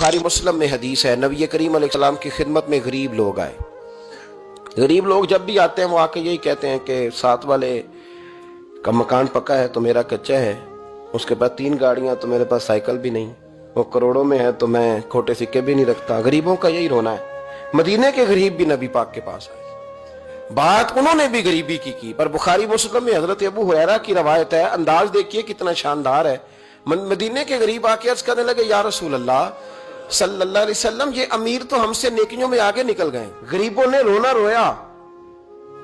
बुखारी मुस्लिम में हदीस है, नबी करीम अलैहिस्सलाम की खिदमत में गरीब लोग आए। गरीब लोग जब भी आते हैं वो आके यही कहते हैं कि साथ वाले का मकान पक्का है तो मेरा कच्चा है, उसके पास 3 गाड़ियां तो मेरे पास साइकिल भी नहीं, वो करोड़ों में है तो मैं खोटे सिक्के भी नहीं रखता। गरीबों का यही रोना है। मदीने के गरीब भी नबी पाक के पास आए, बात उन्होंने भी गरीबी की पर बुखारी मुस्लिम में हजरत अबू हुरैरा की रवायत है, अंदाज देखिए कितना शानदार है। मदीने के गरीब आके अर्ज करने लगे, या रसूल अल्लाह सल्लल्लाहु अलैहि वसल्लम, ये अमीर तो हमसे नेकियों में आगे निकल गए। गरीबों ने रोना रोया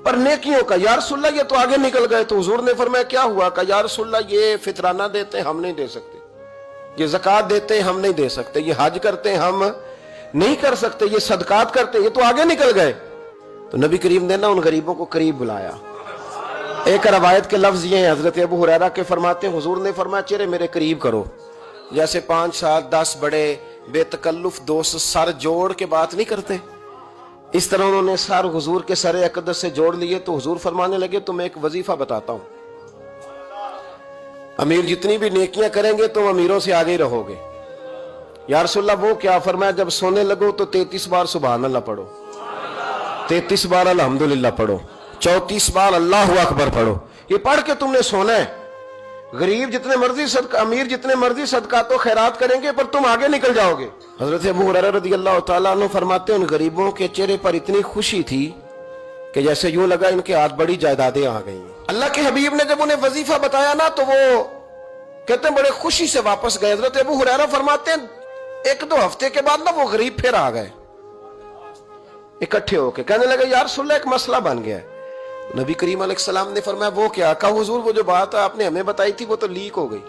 पर नेकियों का, या रसूल अल्लाह ये तो आगे निकल गए। तो हुजूर ने फरमाया क्या हुआ? का या रसूल अल्लाह ये फितराना देते हम नहीं दे सकते, ये ज़कात देते हम नहीं दे सकते, ये हज करते हम नहीं कर सकते, ये सदकात करते ये तो आगे निकल गए। तो नबी करीम ने ना उन गरीबों को करीब बुलाया। एक रवायत के लफ्ज ये हैं, हजरत अबू हुरैरा के फरमाते हैं हुजूर ने फरमाया चेहरे मेरे करीब करो। जैसे 5, 7, 10 बड़े बेतकल्लुफ दोस्त सर जोड़ के बात नहीं करते, इस तरह उन्होंने सर हुजूर के सर अक़दस से जोड़ लिए। तो हुजूर फरमाने लगे तुम्हें एक वजीफा बताता हूं, अमीर जितनी भी नेकियां करेंगे तुम अमीरों से आगे ही रहोगे। या रसूलल्लाह वो क्या? फरमाया जब सोने लगो तो 33 बार सुभान अल्लाह पढ़ो, 33 बार अल्हम्दुलिल्लाह पढ़ो, 34 बार अल्लाहु अकबर पढ़ो। ये पढ़ के तुमने सोना है। गरीब जितने मर्जी सदका, अमीर जितने मर्जी सदका तो खैरात करेंगे पर तुम आगे निकल जाओगे। हजरत अबू हुरैरा रज़ियल्लाहु ताला अन्हु फरमाते हैं उन गरीबों के चेहरे पर इतनी खुशी थी कि जैसे यूं लगा इनके हाथ बड़ी जायदादें आ गई। अल्लाह के हबीब ने जब उन्हें वजीफा बताया ना तो वो कहते हैं बड़े खुशी से वापस गए। हजरत अबू हुरैरा फरमाते हैं 1-2 हफ्ते के बाद ना वो गरीब फिर आ गए इकट्ठे होके, कहने लगे यार रसूलल्लाह एक मसला बन गया है। नबी करीम अलैहिस्सलाम ने फरमाया वो क्या? कहा हुजूर वो जो बात आपने हमें बताई थी वो तो लीक हो गई।